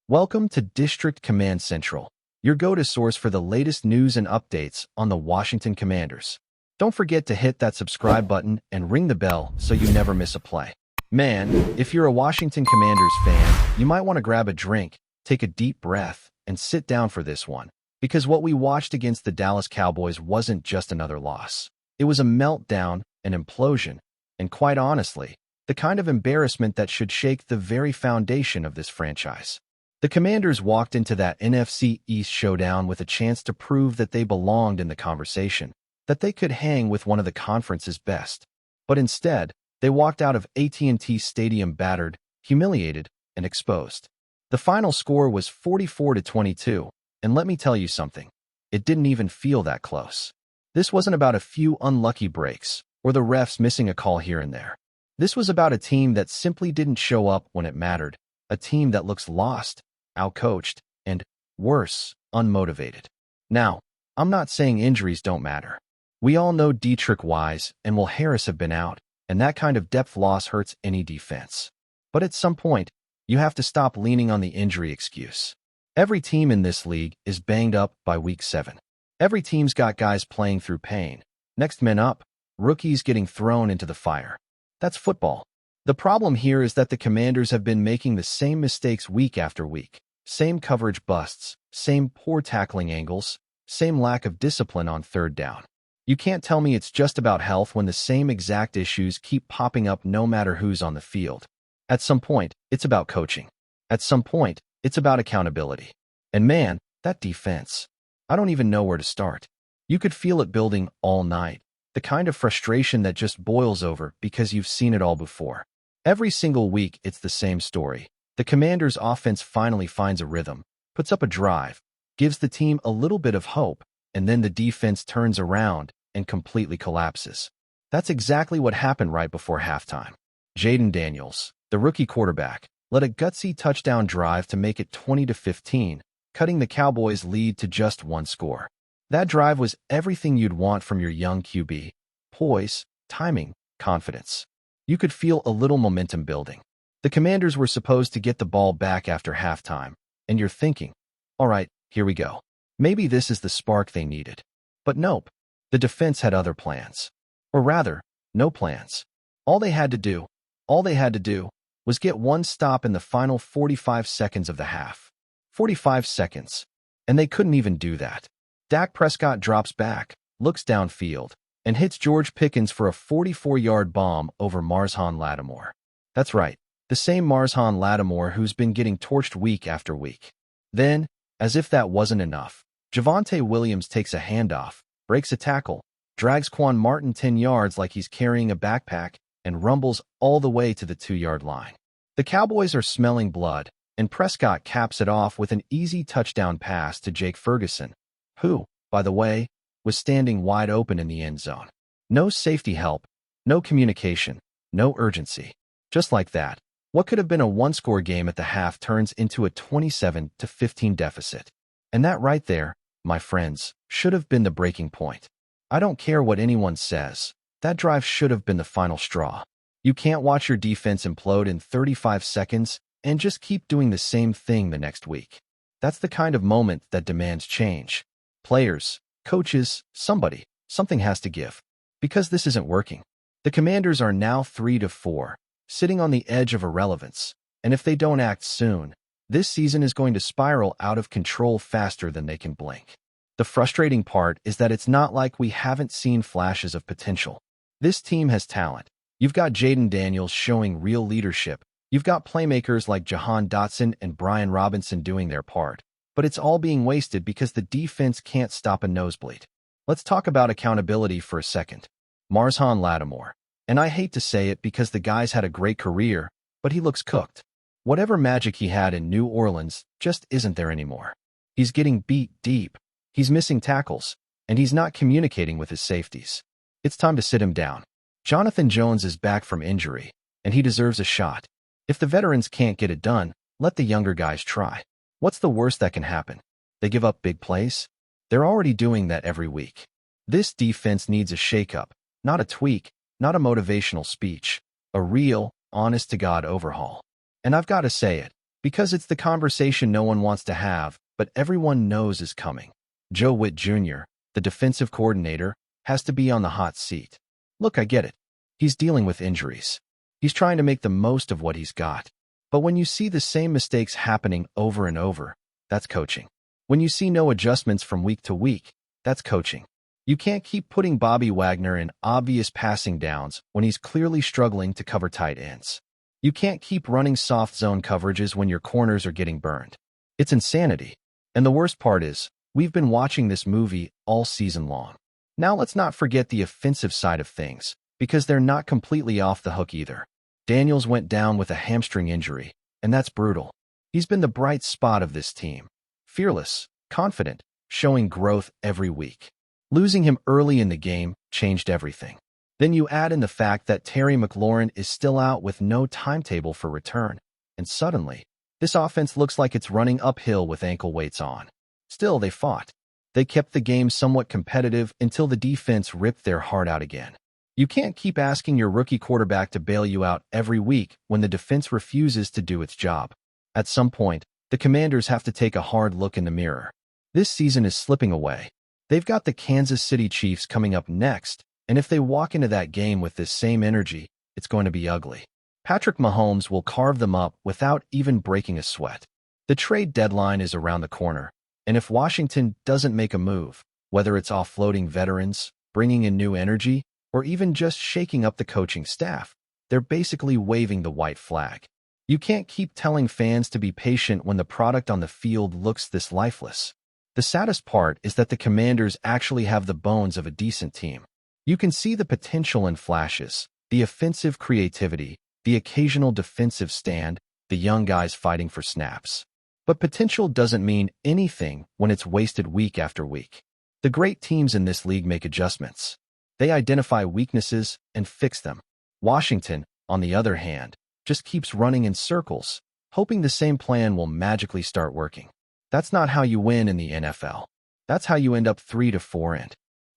Welcome to District Command Central, your go-to source for the latest news and updates on the Washington Commanders. Don't forget to hit that subscribe button and ring the bell so you never miss a play. Man, if you're a Washington Commanders fan, you might want to grab a drink, take a deep breath, and sit down for this one, because what we watched against the Dallas Cowboys wasn't just another loss. It was a meltdown, an implosion, and quite honestly, the kind of embarrassment that should shake the very foundation of this franchise. The Commanders walked into that NFC East showdown with a chance to prove that they belonged in the conversation, that they could hang with one of the conference's best. But instead, they walked out of AT&T Stadium battered, humiliated, and exposed. The final score was 44-22, and let me tell you something, it didn't even feel that close. This wasn't about a few unlucky breaks, or the refs missing a call here and there. This was about a team that simply didn't show up when it mattered, a team that looks lost, outcoached, and, worse, unmotivated. Now, I'm not saying injuries don't matter. We all know Dietrich Wise and Will Harris have been out, and that kind of depth loss hurts any defense. But at some point, you have to stop leaning on the injury excuse. Every team in this league is banged up by week 7. Every team's got guys playing through pain. Next men up, rookies getting thrown into the fire. That's football. The problem here is that the Commanders have been making the same mistakes week after week. Same coverage busts, same poor tackling angles, same lack of discipline on third down. You can't tell me it's just about health when the same exact issues keep popping up no matter who's on the field. At some point, it's about coaching. At some point, it's about accountability. And man, that defense. I don't even know where to start. You could feel it building all night. The kind of frustration that just boils over because you've seen it all before. Every single week, it's the same story. The Commanders' offense finally finds a rhythm, puts up a drive, gives the team a little bit of hope, and then the defense turns around and completely collapses. That's exactly what happened right before halftime. Jayden Daniels, the rookie quarterback, led a gutsy touchdown drive to make it 20-15, cutting the Cowboys' lead to just one score. That drive was everything you'd want from your young QB: poise, timing, confidence. You could feel a little momentum building. The Commanders were supposed to get the ball back after halftime, and you're thinking, all right, here we go. Maybe this is the spark they needed. But nope, the defense had other plans. Or rather, no plans. All they had to do was get one stop in the final 45 seconds of the half. 45 seconds. And they couldn't even do that. Dak Prescott drops back, looks downfield, and hits George Pickens for a 44-yard bomb over Marshon Lattimore. That's right, the same Marshon Lattimore who's been getting torched week after week. Then, as if that wasn't enough, Javonte Williams takes a handoff, breaks a tackle, drags Quan Martin 10 yards like he's carrying a backpack, and rumbles all the way to the 2-yard line. The Cowboys are smelling blood, and Prescott caps it off with an easy touchdown pass to Jake Ferguson, who, by the way, was standing wide open in the end zone. No safety help, no communication, no urgency. Just like that, what could have been a one-score game at the half turns into a 27-15 deficit. And that right there, my friends, should have been the breaking point. I don't care what anyone says, that drive should have been the final straw. You can't watch your defense implode in 35 seconds and just keep doing the same thing the next week. That's the kind of moment that demands change. Players, coaches, something has to give. Because this isn't working. The Commanders are now 3-4, sitting on the edge of irrelevance, and if they don't act soon, this season is going to spiral out of control faster than they can blink. The frustrating part is that it's not like we haven't seen flashes of potential. This team has talent. You've got Jayden Daniels showing real leadership. You've got playmakers like Jahan Dotson and Brian Robinson doing their part. But it's all being wasted because the defense can't stop a nosebleed. Let's talk about accountability for a second. Marshon Lattimore. And I hate to say it because the guy's had a great career, but he looks cooked. Whatever magic he had in New Orleans just isn't there anymore. He's getting beat deep. He's missing tackles, and he's not communicating with his safeties. It's time to sit him down. Jonathan Jones is back from injury, and he deserves a shot. If the veterans can't get it done, let the younger guys try. What's the worst that can happen? They give up big plays? They're already doing that every week. This defense needs a shakeup, not a tweak, not a motivational speech, a real, honest-to-God overhaul. And I've got to say it, Because it's the conversation no one wants to have, but everyone knows is coming. Joe Witt Jr., the defensive coordinator, has to be on the hot seat. Look, I get it. He's dealing with injuries. He's trying to make the most of what he's got. But when you see the same mistakes happening over and over, that's coaching. When you see no adjustments from week to week, that's coaching. You can't keep putting Bobby Wagner in obvious passing downs when he's clearly struggling to cover tight ends. You can't keep running soft zone coverages when your corners are getting burned. It's insanity. And the worst part is, we've been watching this movie all season long. Now let's not forget the offensive side of things, because they're not completely off the hook either. Daniels went down with a hamstring injury, and that's brutal. He's been the bright spot of this team. Fearless, confident, showing growth every week. Losing him early in the game changed everything. Then you add in the fact that Terry McLaurin is still out with no timetable for return, and suddenly, this offense looks like it's running uphill with ankle weights on. Still, they fought. They kept the game somewhat competitive until the defense ripped their heart out again. You can't keep asking your rookie quarterback to bail you out every week when the defense refuses to do its job. At some point, the Commanders have to take a hard look in the mirror. This season is slipping away. They've got the Kansas City Chiefs coming up next, and if they walk into that game with this same energy, it's going to be ugly. Patrick Mahomes will carve them up without even breaking a sweat. The trade deadline is around the corner, and if Washington doesn't make a move, whether it's offloading veterans, bringing in new energy, or even just shaking up the coaching staff, they're basically waving the white flag. You can't keep telling fans to be patient when the product on the field looks this lifeless. The saddest part is that the Commanders actually have the bones of a decent team. You can see the potential in flashes, the offensive creativity, the occasional defensive stand, the young guys fighting for snaps. But potential doesn't mean anything when it's wasted week after week. The great teams in this league make adjustments. They identify weaknesses and fix them. Washington, on the other hand, just keeps running in circles, hoping the same plan will magically start working. That's not how you win in the NFL. That's how you end up 3-4 and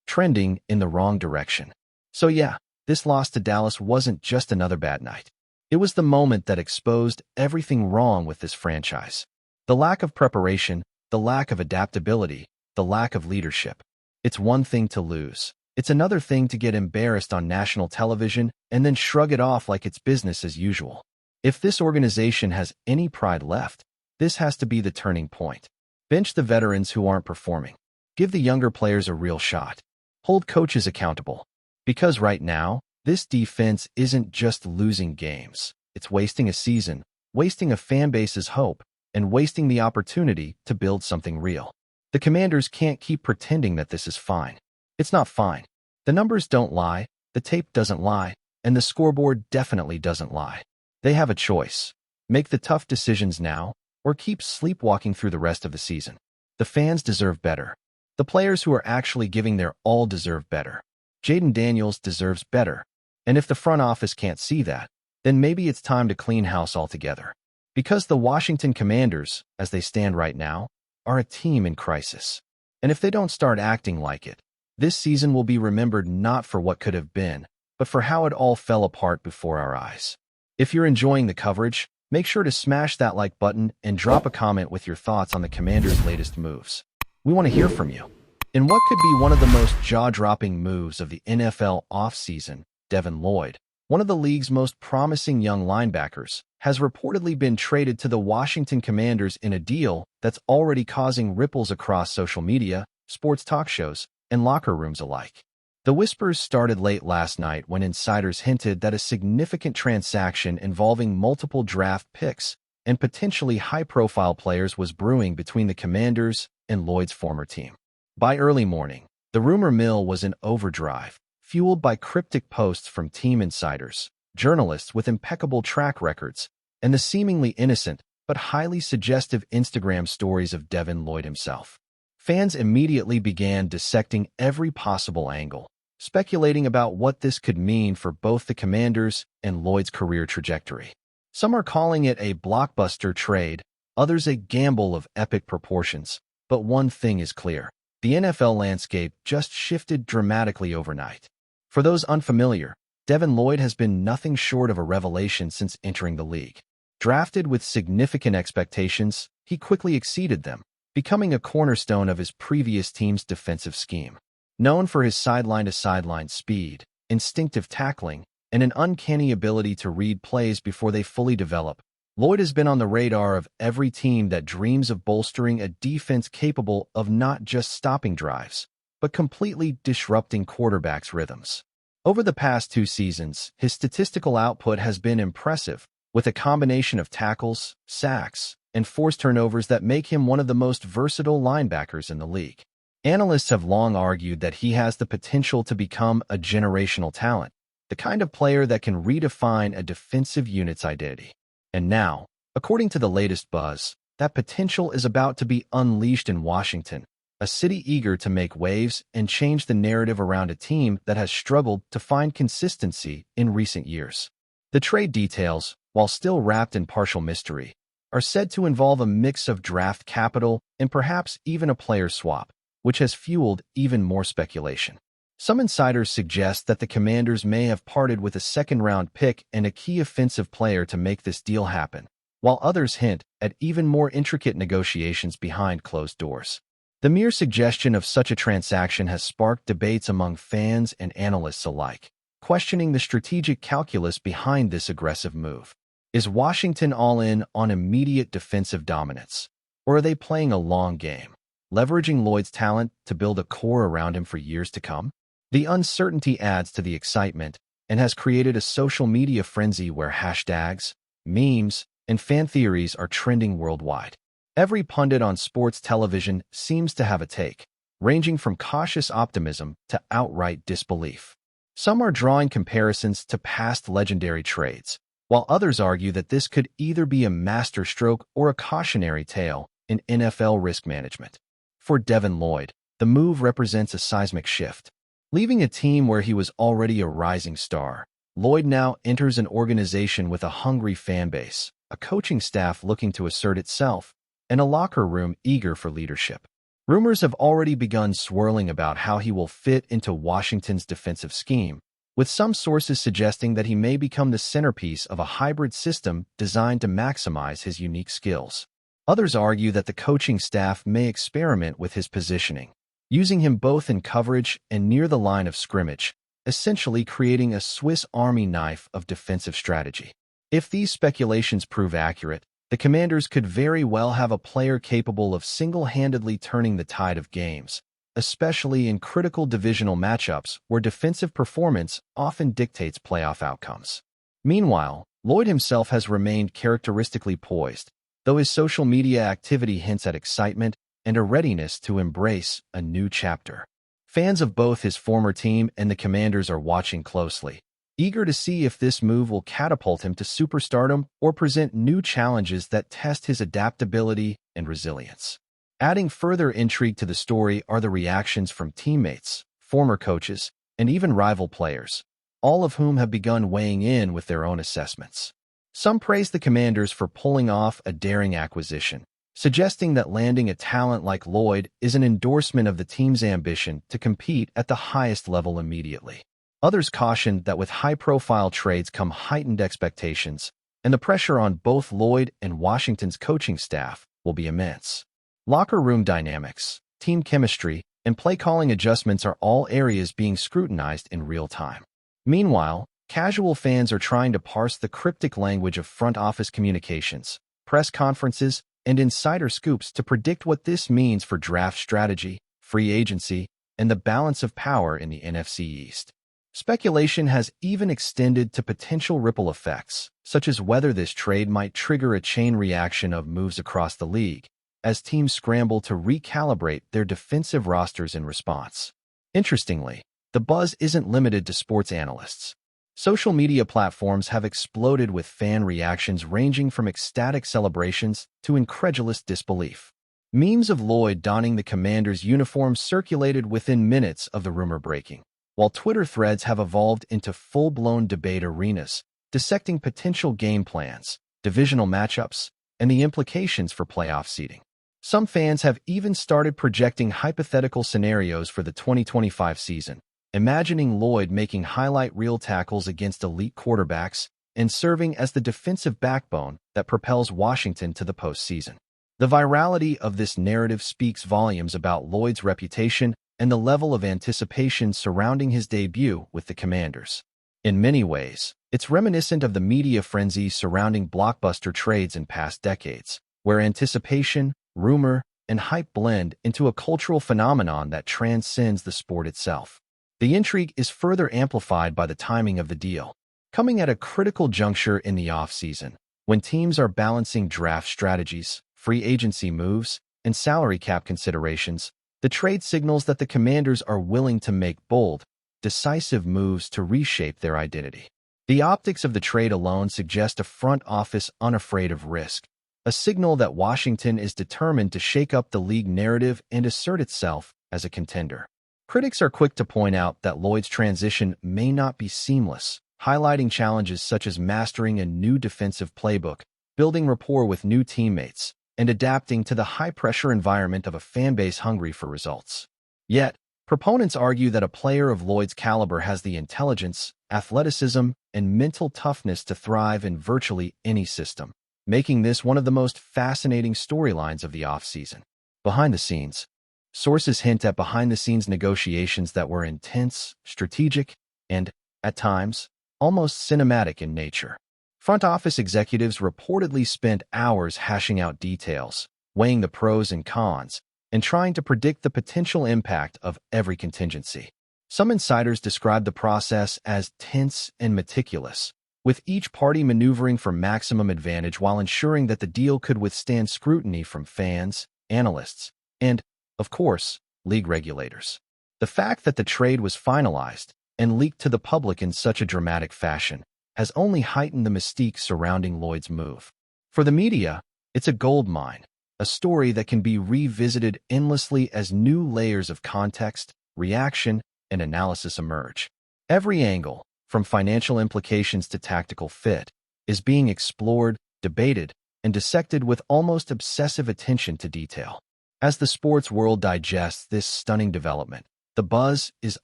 trending in the wrong direction. So yeah, this loss to Dallas wasn't just another bad night. It was the moment that exposed everything wrong with this franchise. The lack of preparation, the lack of adaptability, the lack of leadership. It's one thing to lose. It's another thing to get embarrassed on national television and then shrug it off like it's business as usual. If this organization has any pride left, this has to be the turning point. Bench the veterans who aren't performing. Give the younger players a real shot. Hold coaches accountable. Because right now, this defense isn't just losing games. It's wasting a season, wasting a fan base's hope, and wasting the opportunity to build something real. The Commanders can't keep pretending that this is fine. It's not fine. The numbers don't lie, the tape doesn't lie, and the scoreboard definitely doesn't lie. They have a choice. Make the tough decisions now, or keep sleepwalking through the rest of the season. The fans deserve better. The players who are actually giving their all deserve better. Jaden Daniels deserves better. And if the front office can't see that, then maybe it's time to clean house altogether. Because the Washington Commanders, as they stand right now, are a team in crisis. And if they don't start acting like it, this season will be remembered not for what could have been, but for how it all fell apart before our eyes. If you're enjoying the coverage, make sure to smash that like button and drop a comment with your thoughts on the Commanders' latest moves. We want to hear from you. In what could be one of the most jaw-dropping moves of the NFL offseason, Devin Lloyd, one of the league's most promising young linebackers, has reportedly been traded to the Washington Commanders in a deal that's already causing ripples across social media, sports talk shows, and locker rooms alike. The whispers started late last night when insiders hinted that a significant transaction involving multiple draft picks and potentially high-profile players was brewing between the Commanders and Lloyd's former team. By early morning, the rumor mill was in overdrive, fueled by cryptic posts from team insiders, journalists with impeccable track records, and the seemingly innocent but highly suggestive Instagram stories of Devin Lloyd himself. Fans immediately began dissecting every possible angle, speculating about what this could mean for both the Commanders and Lloyd's career trajectory. Some are calling it a blockbuster trade, others a gamble of epic proportions. But one thing is clear. The NFL landscape just shifted dramatically overnight. For those unfamiliar, Devin Lloyd has been nothing short of a revelation since entering the league. Drafted with significant expectations, he quickly exceeded them, becoming a cornerstone of his previous team's defensive scheme. Known for his sideline-to-sideline speed, instinctive tackling, and an uncanny ability to read plays before they fully develop, Lloyd has been on the radar of every team that dreams of bolstering a defense capable of not just stopping drives, but completely disrupting quarterbacks' rhythms. Over the past 2 seasons, his statistical output has been impressive, with a combination of tackles, sacks, and forced turnovers that make him one of the most versatile linebackers in the league. Analysts have long argued that he has the potential to become a generational talent, the kind of player that can redefine a defensive unit's identity. And now, according to the latest buzz, that potential is about to be unleashed in Washington, a city eager to make waves and change the narrative around a team that has struggled to find consistency in recent years. The trade details, while still wrapped in partial mystery, are said to involve a mix of draft capital and perhaps even a player swap, which has fueled even more speculation. Some insiders suggest that the Commanders may have parted with a second-round pick and a key offensive player to make this deal happen, while others hint at even more intricate negotiations behind closed doors. The mere suggestion of such a transaction has sparked debates among fans and analysts alike, questioning the strategic calculus behind this aggressive move. Is Washington all in on immediate defensive dominance, or are they playing a long game, leveraging Lloyd's talent to build a core around him for years to come? The uncertainty adds to the excitement and has created a social media frenzy where hashtags, memes, and fan theories are trending worldwide. Every pundit on sports television seems to have a take, ranging from cautious optimism to outright disbelief. Some are drawing comparisons to past legendary trades, while others argue that this could either be a masterstroke or a cautionary tale in NFL risk management. For Devin Lloyd, the move represents a seismic shift. Leaving a team where he was already a rising star, Lloyd now enters an organization with a hungry fan base, a coaching staff looking to assert itself, and a locker room eager for leadership. Rumors have already begun swirling about how he will fit into Washington's defensive scheme, with some sources suggesting that he may become the centerpiece of a hybrid system designed to maximize his unique skills. Others argue that the coaching staff may experiment with his positioning, using him both in coverage and near the line of scrimmage, essentially creating a Swiss Army knife of defensive strategy. If these speculations prove accurate, the Commanders could very well have a player capable of single-handedly turning the tide of games, especially in critical divisional matchups where defensive performance often dictates playoff outcomes. Meanwhile, Lloyd himself has remained characteristically poised, though his social media activity hints at excitement and a readiness to embrace a new chapter. Fans of both his former team and the Commanders are watching closely, eager to see if this move will catapult him to superstardom or present new challenges that test his adaptability and resilience. Adding further intrigue to the story are the reactions from teammates, former coaches, and even rival players, all of whom have begun weighing in with their own assessments. Some praise the Commanders for pulling off a daring acquisition, suggesting that landing a talent like Lloyd is an endorsement of the team's ambition to compete at the highest level immediately. Others caution that with high-profile trades come heightened expectations, and the pressure on both Lloyd and Washington's coaching staff will be immense. Locker room dynamics, team chemistry, and play-calling adjustments are all areas being scrutinized in real time. Meanwhile, casual fans are trying to parse the cryptic language of front office communications, press conferences, and insider scoops to predict what this means for draft strategy, free agency, and the balance of power in the NFC East. Speculation has even extended to potential ripple effects, such as whether this trade might trigger a chain reaction of moves across the league, as teams scramble to recalibrate their defensive rosters in response. Interestingly, the buzz isn't limited to sports analysts. Social media platforms have exploded with fan reactions ranging from ecstatic celebrations to incredulous disbelief. Memes of Lloyd donning the Commanders' uniform circulated within minutes of the rumor breaking, while Twitter threads have evolved into full-blown debate arenas, dissecting potential game plans, divisional matchups, and the implications for playoff seeding. Some fans have even started projecting hypothetical scenarios for the 2025 season, imagining Lloyd making highlight reel tackles against elite quarterbacks and serving as the defensive backbone that propels Washington to the postseason. The virality of this narrative speaks volumes about Lloyd's reputation and the level of anticipation surrounding his debut with the Commanders. In many ways, it's reminiscent of the media frenzy surrounding blockbuster trades in past decades, where anticipation, rumor, and hype blend into a cultural phenomenon that transcends the sport itself. The intrigue is further amplified by the timing of the deal, coming at a critical juncture in the offseason, when teams are balancing draft strategies, free agency moves, and salary cap considerations. The trade signals that the Commanders are willing to make bold, decisive moves to reshape their identity. The optics of the trade alone suggest a front office unafraid of risk, a signal that Washington is determined to shake up the league narrative and assert itself as a contender. Critics are quick to point out that Lloyd's transition may not be seamless, highlighting challenges such as mastering a new defensive playbook, building rapport with new teammates, and adapting to the high-pressure environment of a fanbase hungry for results. Yet, proponents argue that a player of Lloyd's caliber has the intelligence, athleticism, and mental toughness to thrive in virtually any system, making this one of the most fascinating storylines of the offseason. Behind the scenes, sources hint at behind-the-scenes negotiations that were intense, strategic, and, at times, almost cinematic in nature. Front office executives reportedly spent hours hashing out details, weighing the pros and cons, and trying to predict the potential impact of every contingency. Some insiders describe the process as tense and meticulous, with each party maneuvering for maximum advantage while ensuring that the deal could withstand scrutiny from fans, analysts, and, of course, league regulators. The fact that the trade was finalized and leaked to the public in such a dramatic fashion has only heightened the mystique surrounding Lloyd's move. For the media, it's a goldmine, a story that can be revisited endlessly as new layers of context, reaction, and analysis emerge. Every angle, from financial implications to tactical fit, is being explored, debated, and dissected with almost obsessive attention to detail. As the sports world digests this stunning development, the buzz is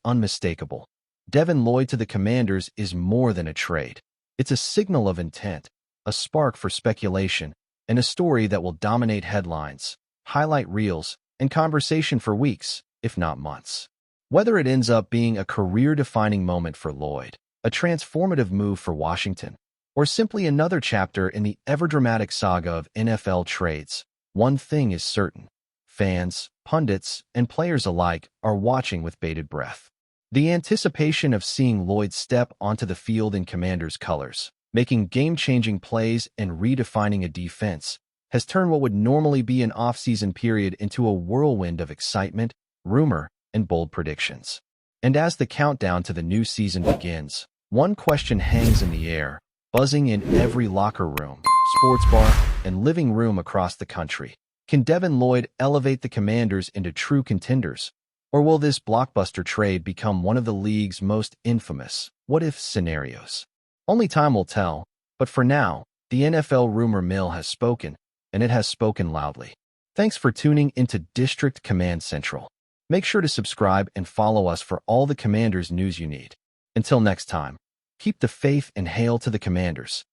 unmistakable. Devin Lloyd to the Commanders is more than a trade. It's a signal of intent, a spark for speculation, and a story that will dominate headlines, highlight reels, and conversation for weeks, if not months. Whether it ends up being a career-defining moment for Lloyd, a transformative move for Washington, or simply another chapter in the ever-dramatic saga of NFL trades, one thing is certain: fans, pundits, and players alike are watching with bated breath. The anticipation of seeing Lloyd step onto the field in Commanders' colors, making game-changing plays and redefining a defense, has turned what would normally be an off-season period into a whirlwind of excitement, rumor, and bold predictions. And as the countdown to the new season begins, one question hangs in the air, buzzing in every locker room, sports bar, and living room across the country. Can Devin Lloyd elevate the Commanders into true contenders? Or will this blockbuster trade become one of the league's most infamous what-if scenarios? Only time will tell, but for now, the NFL rumor mill has spoken, and it has spoken loudly. Thanks for tuning into District Command Central. Make sure to subscribe and follow us for all the Commanders news you need. Until next time, keep the faith and hail to the Commanders.